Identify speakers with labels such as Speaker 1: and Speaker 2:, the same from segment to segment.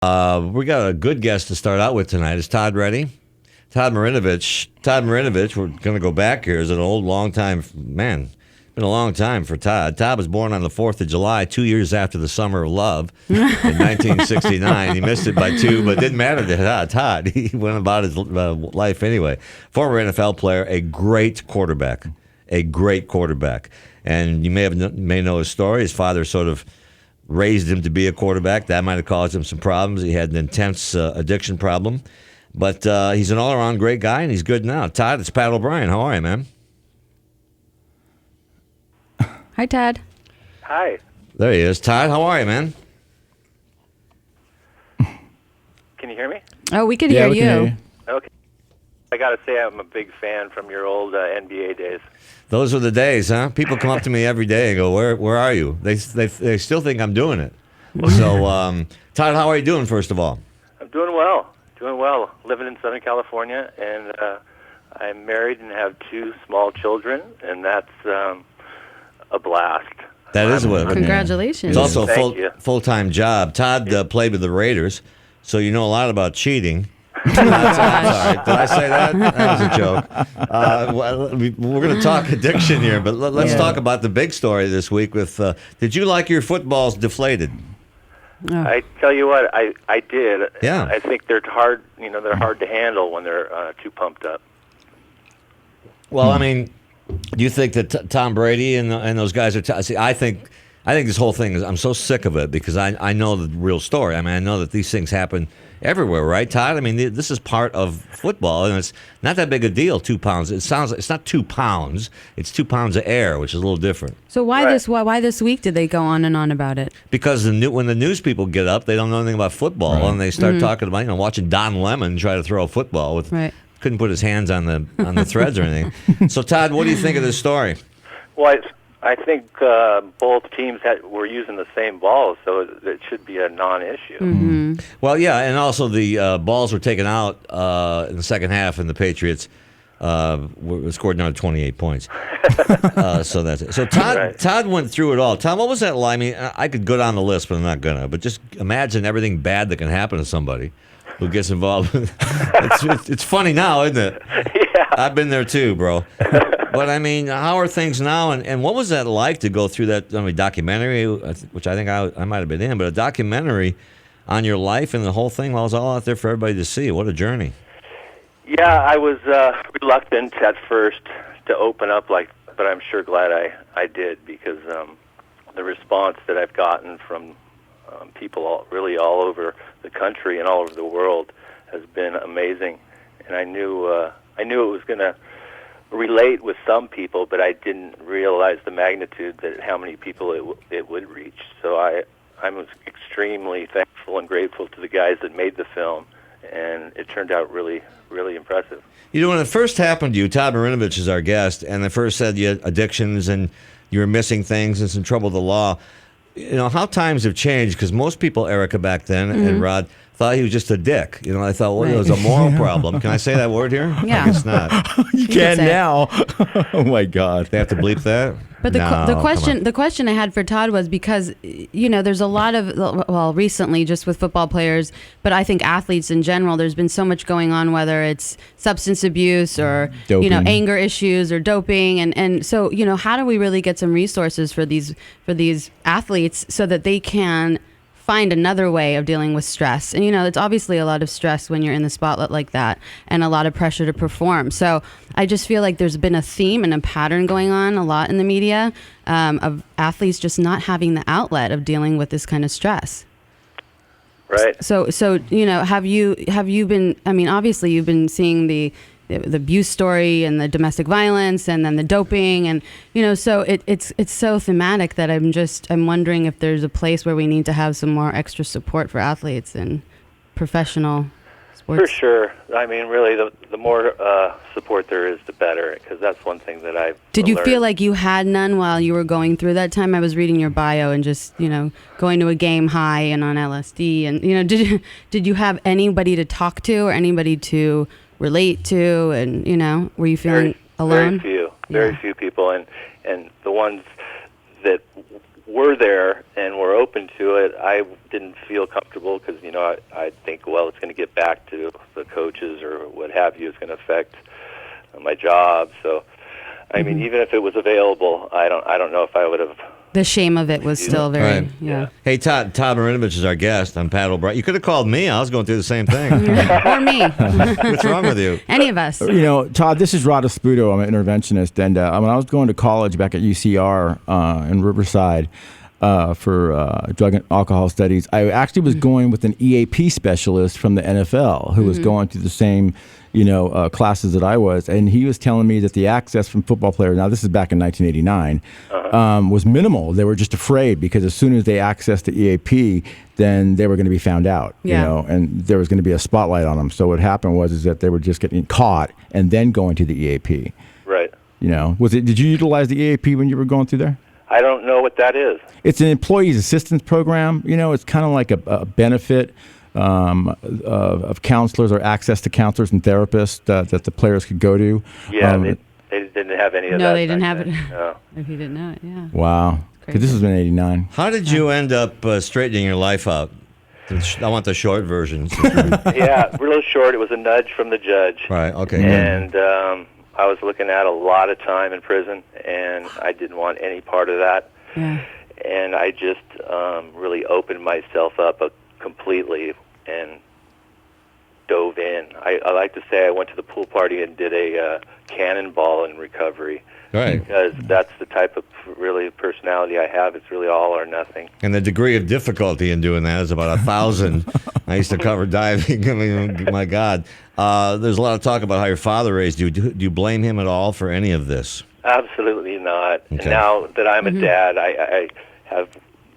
Speaker 1: We got a good guest to start out with tonight. Is Todd ready? Todd Marinovich. Todd Marinovich, we're going to go back here, is an old, long-time man. Been a long time for Todd. Todd was born on the 4th of July, 2 years after the Summer of Love in 1969. He missed it by 2, but it didn't matter to Todd. He went about his life anyway. Former NFL player, a great quarterback. And you may know his story. His father sort of raised him to be a quarterback. That might have caused him some problems. He had an intense addiction problem. But he's an all-around great guy, and he's good now. Todd, it's Pat O'Brien. How are you, man?
Speaker 2: Hi, Todd.
Speaker 3: Hi.
Speaker 1: There he is. Todd, how are you, man?
Speaker 3: Can you hear me?
Speaker 2: Oh, we could hear
Speaker 4: we
Speaker 2: you.
Speaker 4: can hear you.
Speaker 3: Okay. I got to say I'm a big fan from your old NBA days.
Speaker 1: Those were the days, huh? People come up to me every day and go, "Where are you?" They still think I'm doing it. So, Todd, how are you doing? First of all,
Speaker 3: I'm doing well. Living in Southern California, and I'm married and have 2 small children, and that's a blast.
Speaker 1: that is what.
Speaker 2: Congratulations.
Speaker 1: It's also a
Speaker 3: Thank you.
Speaker 1: full-time job. Todd played with the Raiders, so you know a lot about cheating.
Speaker 2: Oh,
Speaker 1: Sorry, did I say that? That was a joke. We're going to talk addiction here, but let's talk about the big story this week. With did you like your footballs deflated?
Speaker 2: Oh.
Speaker 3: I tell you what, I did.
Speaker 1: Yeah.
Speaker 3: I think they're hard. They're hard to handle when they're too pumped up.
Speaker 1: Well, I mean, do you think that Tom Brady and those guys are? See, I think this whole thing is. I'm so sick of it because I know the real story. I mean, I know that these things happen everywhere, right, Todd? I mean, this is part of football, and it's not that big a deal. 2 pounds. It sounds. It's not 2 pounds. It's 2 pounds of air, which is a little different.
Speaker 2: So why
Speaker 3: Right.
Speaker 2: why this week did they go on and on about it?
Speaker 1: Because when the news people get up, they don't know anything about football, and they start talking about watching Don Lemon try to throw a football with.
Speaker 2: Right.
Speaker 1: Couldn't put his hands on the threads or anything. So, Todd, what do you think of this story?
Speaker 3: Well, I think both teams were using the same balls, so it should be a non-issue.
Speaker 2: Mm-hmm.
Speaker 1: Well, yeah, and also the balls were taken out in the second half, and the Patriots scored another 28 points. So that's it. So Todd went through it all. Todd, what was that like? I mean, I could go down the list, but I'm not gonna. But just imagine everything bad that can happen to somebody who gets involved. It's funny now, isn't it?
Speaker 3: Yeah.
Speaker 1: I've been there too, bro. But I mean, how are things now? And what was that like to go through that documentary, which I think I might have been in, but a documentary on your life and the whole thing was all out there for everybody to see. What a journey.
Speaker 3: Yeah, I was reluctant at first to open up, but I'm sure glad I did because the response that I've gotten from people really all over the country and all over the world has been amazing, and I knew it was going to relate with some people, but I didn't realize the magnitude that how many people it would reach. So I'm extremely thankful and grateful to the guys that made the film, and it turned out really, really impressive.
Speaker 1: When it first happened to you, Todd Marinovich is our guest, and they first said you had addictions and you were missing things and some trouble with the law. How times have changed, because most people, Erica, back then, and Rod, thought he was just a dick. I thought, well, it was a moral problem. Can I say that word here?
Speaker 2: Yeah.
Speaker 1: I guess not.
Speaker 4: You can now. Oh my God.
Speaker 1: They have to bleep that?
Speaker 2: But the question I had for Todd was because there's a lot of recently just with football players, but I think athletes in general, there's been so much going on, whether it's substance abuse or
Speaker 4: doping.
Speaker 2: Anger issues or doping, and so how do we really get some resources for these athletes so that they can find another way of dealing with stress? And it's obviously a lot of stress when you're in the spotlight like that, and a lot of pressure to perform. So I just feel like there's been a theme and a pattern going on a lot in the media of athletes just not having the outlet of dealing with this kind of stress.
Speaker 3: Right.
Speaker 2: So have you been? I mean, obviously you've been seeing the abuse story and the domestic violence and then the doping, and so it's so thematic that I'm wondering if there's a place where we need to have some more extra support for athletes and professional sports.
Speaker 3: For sure. I mean, really, the more support there is, the better, because that's one thing that I've
Speaker 2: Did you
Speaker 3: learned.
Speaker 2: feel like you had none while you were going through that time? I was reading your bio and just going to a game high and on LSD, and did you have anybody to talk to or anybody to relate to, and were you feeling alone?
Speaker 3: Very few people, and the ones that were there and were open to it, I didn't feel comfortable because, I think, well, it's going to get back to the coaches or what have you. It's going to affect my job. So, I mean, even if it was available, I don't know if I would have.
Speaker 2: The shame of it was still very,
Speaker 1: Right.
Speaker 2: yeah.
Speaker 1: Hey, Todd Marinovich is our guest on Pat O'Brien. You could have called me. I was going through the same thing.
Speaker 2: Or me.
Speaker 1: What's wrong with you?
Speaker 2: Any of us.
Speaker 4: Todd, this is Rod Esputo. I'm an interventionist, and when I was going to college back at UCR in Riverside for drug and alcohol studies, I actually was going with an EAP specialist from the NFL who was going through the same classes that I was, and he was telling me that the access from football players, now this is back in 1989, was minimal. They were just afraid because as soon as they accessed the EAP, then they were going to be found out, and there was going to be a spotlight on them. So what happened was that they were just getting caught and then going to the EAP.
Speaker 3: Right.
Speaker 4: Did you utilize the EAP when you were going through there?
Speaker 3: I don't know what that is.
Speaker 4: It's an employees assistance program. It's kind of like a benefit of counselors or access to counselors and therapists that the players could go to.
Speaker 3: Yeah, they didn't have any of that.
Speaker 2: No, they didn't have it.
Speaker 3: No.
Speaker 2: If you didn't know it, yeah.
Speaker 4: Wow. Because this was in '89.
Speaker 1: How did you end up straightening your life out? I want the short version.
Speaker 3: Yeah, real short. It was a nudge from the judge.
Speaker 1: Right, okay.
Speaker 3: And I was looking at a lot of time in prison, and I didn't want any part of that.
Speaker 2: Yeah.
Speaker 3: And I just really opened myself up completely and dove in. I like to say I went to the pool party and did a cannonball in recovery.
Speaker 1: Right.
Speaker 3: Because that's the type of really personality I have. It's really all or nothing.
Speaker 1: And the degree of difficulty in doing that is about 1,000. I used to cover diving. I mean, my God. There's a lot of talk about how your father raised you. Do you blame him at all for any of this?
Speaker 3: Absolutely not.
Speaker 1: Okay.
Speaker 3: And now that I'm a dad, I have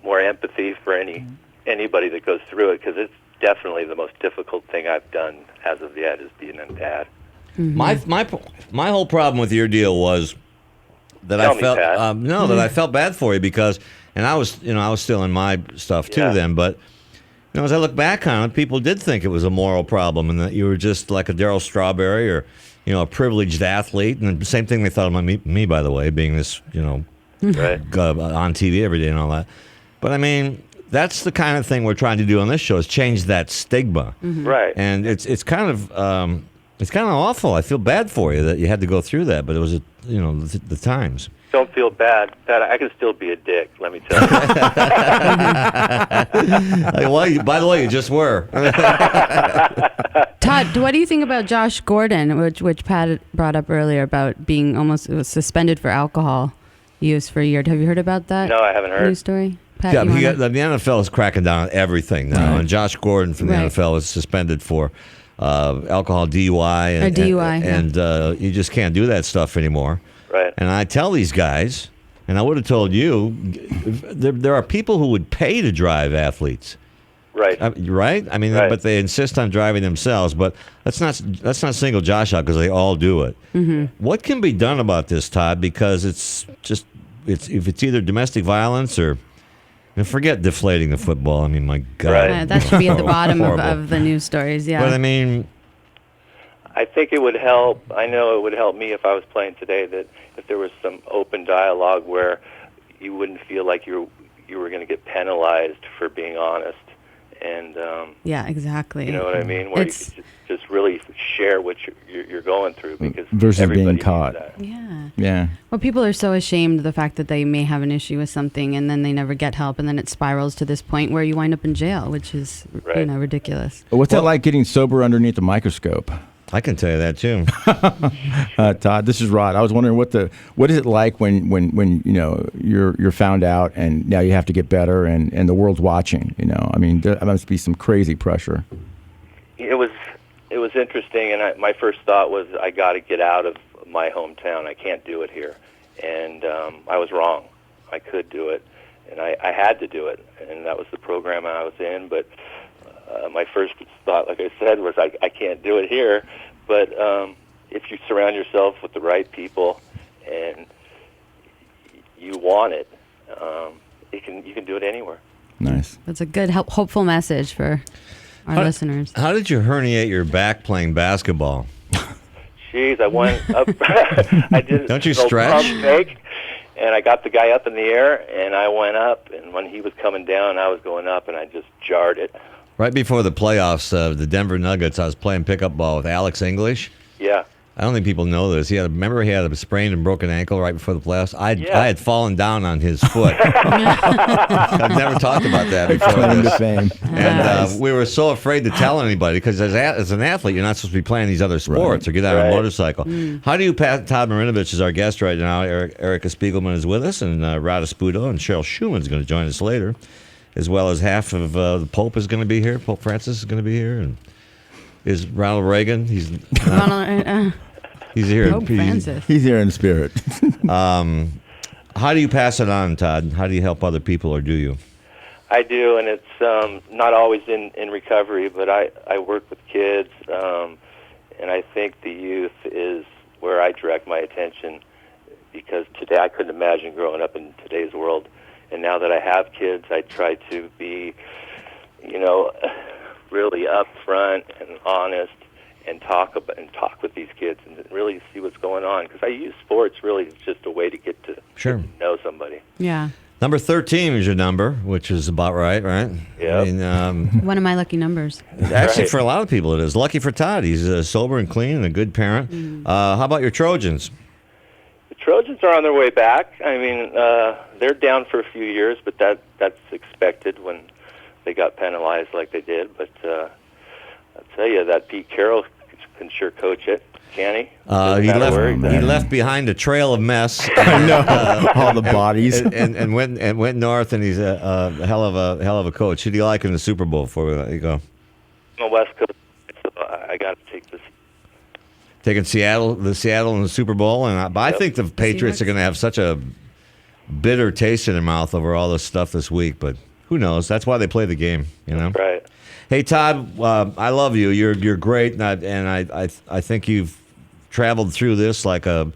Speaker 3: more empathy for anybody that goes through it, because it's definitely the most difficult thing I've done as of yet is being a dad.
Speaker 1: My whole problem with your deal was that
Speaker 3: Tell
Speaker 1: I
Speaker 3: me,
Speaker 1: felt
Speaker 3: Pat.
Speaker 1: that I felt bad for you because, and I was still in my stuff too then, but as I look back on it, people did think it was a moral problem and that you were just like a Darryl Strawberry or a privileged athlete, and the same thing they thought about me, by the way, being this
Speaker 3: Right.
Speaker 1: on TV every day and all that. But I mean, that's the kind of thing we're trying to do on this show is change that stigma.
Speaker 3: Right.
Speaker 1: And it's kind of awful. I feel bad for you that you had to go through that, but it was the times.
Speaker 3: Don't feel bad. Pat, I can still be a dick, let me tell you.
Speaker 1: Well, by the way, you just were.
Speaker 2: Todd, what do you think about Josh Gordon, which Pat brought up earlier about being almost suspended for alcohol use for a year? Have you heard about that?
Speaker 3: No, I haven't heard.
Speaker 2: News story? Pat,
Speaker 1: Yeah,
Speaker 2: you wanna-
Speaker 1: the NFL is cracking down on everything now, and Josh Gordon from the
Speaker 2: Right.
Speaker 1: NFL is suspended for alcohol DUI, and
Speaker 2: DUI,
Speaker 1: and you just can't do that stuff anymore.
Speaker 3: Right.
Speaker 1: And I tell these guys, and I would have told you, there are people who would pay to drive athletes.
Speaker 3: Right.
Speaker 1: Right? I mean,
Speaker 3: Right.
Speaker 1: but they insist on driving themselves. But let's not single Josh out because they all do it. What can be done about this, Todd? Because it's if it's either domestic violence or, and forget deflating the football. I mean, my God,
Speaker 3: Right.
Speaker 2: that should be at the bottom
Speaker 1: Horrible.
Speaker 2: of the news stories. Yeah.
Speaker 1: But I mean,
Speaker 3: I think it would help. I know it would help me if I was playing today, that if there was some open dialogue where you wouldn't feel like you were going to get penalized for being honest. And
Speaker 2: yeah, exactly.
Speaker 3: you know what I mean? Where
Speaker 2: It's-
Speaker 3: you could just really share what you're going through, because
Speaker 4: Versus being
Speaker 3: everybody needs
Speaker 4: caught.
Speaker 3: that.
Speaker 2: Yeah.
Speaker 4: Yeah.
Speaker 2: Well, people are so ashamed of the fact that they may have an issue with something and then they never get help, and then it spirals to this point where you wind up in jail, which is
Speaker 3: Right.
Speaker 2: ridiculous.
Speaker 4: What's that like getting sober underneath the microscope?
Speaker 1: I can tell you that too.
Speaker 4: Todd, this is Rod. I was wondering what is it like when you're found out and now you have to get better and the world's watching. I mean, there must be some crazy pressure.
Speaker 3: It was interesting, and my first thought was, I got to get out of my hometown. I can't do it here, and I was wrong. I could do it, and I had to do it, and that was the program I was in. But my first thought, like I said, was I can't do it here. But if you surround yourself with the right people and you want it, you can do it anywhere.
Speaker 4: Nice.
Speaker 2: That's a good, hopeful message for our listeners.
Speaker 1: How did you herniate your back playing basketball?
Speaker 3: Jeez, I went up. I did.
Speaker 1: Don't you
Speaker 3: a little
Speaker 1: stretch?
Speaker 3: pump fake, And I got the guy up in the air, and I went up, and when he was coming down, I was going up, and I just jarred it.
Speaker 1: Right before the playoffs, the Denver Nuggets, I was playing pickup ball with Alex English.
Speaker 3: Yeah.
Speaker 1: I don't think people know this. Remember he had a sprained and broken ankle right before the playoffs? I had fallen down on his foot. I've never talked about that before.
Speaker 4: Claim to fame.
Speaker 1: And we were so afraid to tell anybody because as an athlete, you're not supposed to be playing these other sports or get out on a motorcycle. How do you pass? Todd Marinovich is our guest right now. Erica Spiegelman is with us, and Rada Spudo and Cheryl Schumann is going to join us later, as well as half of the Pope is going to be here. Pope Francis is going to be here, and is Ronald Reagan. He's here.
Speaker 2: Pope Francis.
Speaker 4: He's here in spirit.
Speaker 1: How do you pass it on, Todd? How do you help other people, or do you?
Speaker 3: I do, and it's not always in recovery, but I work with kids, and I think the youth is where I direct my attention, because today I couldn't imagine growing up in today's world. And now that I have kids, I try to be, really upfront and honest, and talk with these kids and really see what's going on. Because I use sports really as just a way to get to know somebody.
Speaker 2: Yeah.
Speaker 1: Number 13 is your number, which is about right?
Speaker 3: Yeah.
Speaker 1: I mean,
Speaker 2: One of my lucky numbers.
Speaker 1: actually, for a lot of people, it is. Lucky for Todd. He's sober and clean and a good parent. How about your Trojans?
Speaker 3: The Trojans are on their way back. I mean, they're down for a few years, but that's expected when they got penalized like they did. But I'll tell you, that Pete Carroll can sure coach it, can he?
Speaker 1: He left behind a trail of mess.
Speaker 4: I know all the bodies,
Speaker 1: and went north, and he's a hell of a coach. Who do you like in the Super Bowl? Before we let you go,
Speaker 3: On the West Coast, so I got to take this.
Speaker 1: Taking Seattle in the Super Bowl, but I think the Patriots are going to have such a bitter taste in their mouth over all this stuff this week. But who knows? That's why they play the game,
Speaker 3: That's right.
Speaker 1: Hey Todd, I love you. You're great, and I think you've traveled through this like a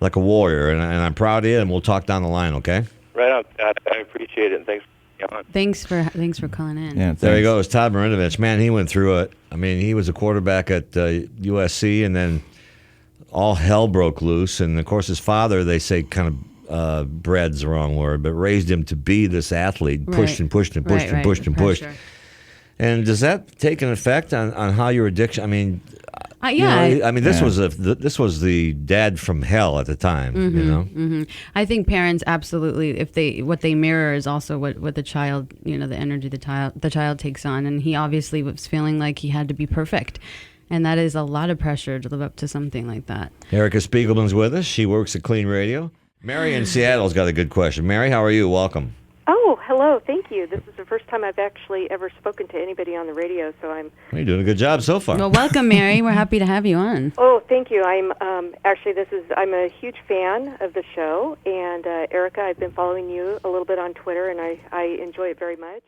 Speaker 1: warrior, and I'm proud of you. And we'll talk down the line, okay?
Speaker 3: Right on, Todd. I appreciate it, and thanks for being on.
Speaker 2: Thanks for calling in.
Speaker 4: Yeah,
Speaker 1: there you go. It's Todd Marinovich. Man, he went through it. I mean, he was a quarterback at USC, and then all hell broke loose. And of course, his father, they say, kind of bred's the wrong word, but raised him to be this athlete. Pushed and pushed and pushed and pushed and pushed. And does that take an effect on how your addiction? I mean, this was the dad from hell at the time.
Speaker 2: I think parents absolutely, what they mirror is also what the child, the energy the child takes on, and he obviously was feeling like he had to be perfect, and that is a lot of pressure to live up to something like that.
Speaker 1: Erica Spiegelman's with us. She works at KLEAN Radio. Mary in Seattle's got a good question. Mary, how are you? Welcome.
Speaker 5: Oh, hello. Thank you. This is the first time I've actually ever spoken to anybody on the radio, so I'm...
Speaker 1: You're doing a good job so far.
Speaker 2: Well, welcome, Mary. We're happy to have you on.
Speaker 5: Oh, thank you. I'm a huge fan of the show, and Erica, I've been following you a little bit on Twitter, and I enjoy it very much.